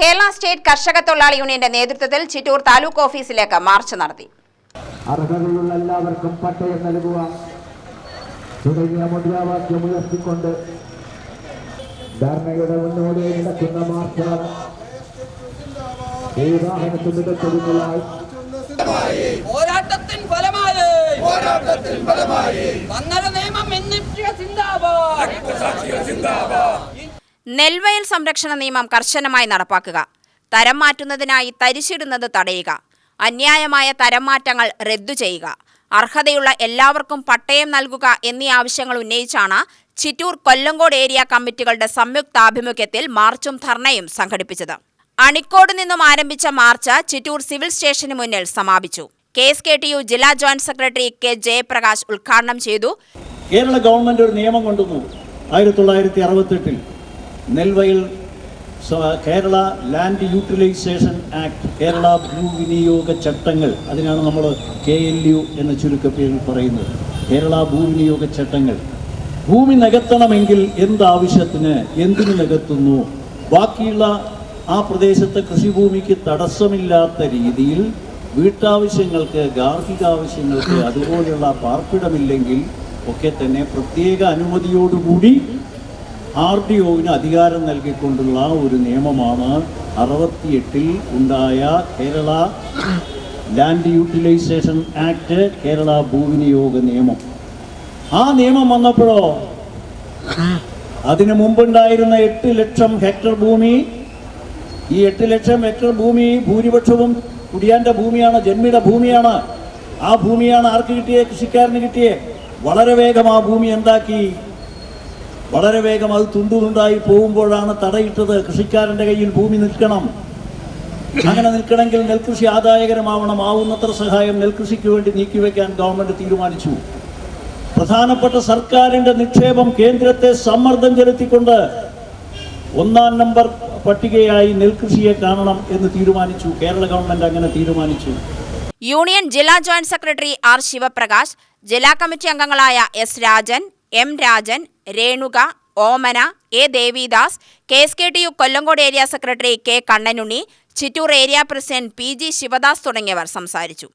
Kerala state കർഷക തൊഴിലാളി യൂണിയന്റെ നേതൃത്വത്തിൽ ചിറ്റൂർ താലൂക്ക് ഓഫീസിലേക്ക് മാർച്ച് നടത്തി. അർഹതയുള്ള എല്ലാവർക്കും പട്ടയം നൽകുക തുടങ്ങിയ മുദ്രാവാക്യം ഉയർത്തിക്കൊണ്ട് ധർണയുടെ മുന്നോടി നടക്കുന്ന മാർച്ചാണ്. ഈ വാഹനത്തിന്റെ തെരുവിലായി പോരാട്ടത്തിൻ ഫലമായി വന്നര നിയമം നെൽവയൽ സംരക്ഷണ നിയമം കർശനമായി നടപ്പാക്കുക, തരം മാറ്റുന്നതിനായി തരിശിടുന്നത് തടയുക, അന്യായമായ തരം മാറ്റങ്ങൾ റദ്ദു ചെയ്യുക, അർഹതയുള്ള എല്ലാവർക്കും പട്ടയം നൽകുക എന്നീ ആവശ്യങ്ങൾ ഉന്നയിച്ചാണ് ചിറ്റൂർ കൊല്ലങ്കോട് ഏരിയ കമ്മിറ്റികളുടെ സംയുക്താഭിമുഖ്യത്തിൽ മാർച്ചും ധർണയും സംഘടിപ്പിച്ചത്. അണിക്കോട് നിന്നും ആരംഭിച്ച മാർച്ച് ചിറ്റൂർ സിവിൽ സ്റ്റേഷന് മുന്നിൽ സമാപിച്ചു. KSKTU ജില്ലാ ജോയിന്റ് സെക്രട്ടറി K. ജയപ്രകാശ് ഉദ്ഘാടനം ചെയ്തു. കേരള ഗവൺമെന്റ് ഒരു നിയമം കൊണ്ടുവന്നു 1968 നെൽവയൽ Kerala land utilization act, Kerala ഭൂവിനിയോഗ ചട്ടങ്ങൾ, അതിനാണ് നമ്മൾ KLU എന്ന ചുരുക്കപ്പേരിൽ പറയുന്നത്. കേരള ഭൂവിനിയോഗ ചട്ടങ്ങൾ. ഭൂമി നികത്തണമെങ്കിൽ എന്താവശ്യത്തിന് എന്തിനു നികത്തുന്നു, ബാക്കിയുള്ള ആ പ്രദേശത്തെ കൃഷിഭൂമിക്ക് തടസ്സമില്ലാത്ത രീതിയിൽ വീട്ടാവശ്യങ്ങൾക്ക്, ഗാർഹികാവശ്യങ്ങൾക്ക്, അതുപോലെയുള്ള പാർപ്പിടമില്ലെങ്കിൽ ഒക്കെ തന്നെ പ്രത്യേക അനുമതിയോടുകൂടി RDOവിന് അധികാരം നൽകിക്കൊണ്ടുള്ള ഒരു നിയമമാണ് 68 ഉണ്ടായ Kerala land utilization act, Kerala ഭൂവിനിയോഗ നിയമം. ആ നിയമം വന്നപ്പോഴോ അതിനു മുമ്പുണ്ടായിരുന്ന 8 ലക്ഷം ഹെക്ടർ ഭൂമി, ഈ 8 ലക്ഷം ഹെക്ടർ ഭൂമി ഭൂരിപക്ഷവും കുടിയാൻ്റെ ഭൂമിയാണ്, ജന്മിയുടെ ഭൂമിയാണ്. ആ ഭൂമിയാണ് ആർക്ക് കിട്ടിയേ? കൃഷിക്കാരന് കിട്ടിയേ. വളരെ വേഗം ആ ഭൂമി എന്താക്കി? വളരെ വേഗം അത് തുണ്ടുതുണ്ടായി പോകുമ്പോഴാണ് തടയിട്ടത്. കൃഷിക്കാരൻ്റെ കയ്യിൽ ഭൂമി നിൽക്കണം. അങ്ങനെ നിൽക്കണമെങ്കിൽ നെൽകൃഷി ആദായകരമാവണം. ആവുന്നത്ര സഹായം നെൽകൃഷിക്ക് വേണ്ടി നീക്കിവെക്കാൻ ഗവൺമെൻറ് തീരുമാനിച്ചു. പ്രധാനപ്പെട്ട സർക്കാരിൻ്റെ നിക്ഷേപം കേന്ദ്രത്തെ സമ്മർദ്ദം ചെലുത്തിക്കൊണ്ട് 1-ാം നമ്പർ പട്ടികയായി നെൽകൃഷിയെ കാണണം എന്ന് തീരുമാനിച്ചു. കേരള ഗവൺമെൻറ് അങ്ങനെ തീരുമാനിച്ചു. യൂണിയൻ ജില്ലാ ജോയിന്റ് സെക്രട്ടറി R. ശിവപ്രകാശ്, ജില്ലാ കമ്മിറ്റി അംഗങ്ങളായ S. Rajan, M. Rajan, Renuka, Omana, A. Devidas, KSKTU Kollengode area secretary K. Kannanunni, Chittur area president PG Sivadas തുടങ്ങിയവർ സംസാരിച്ചു.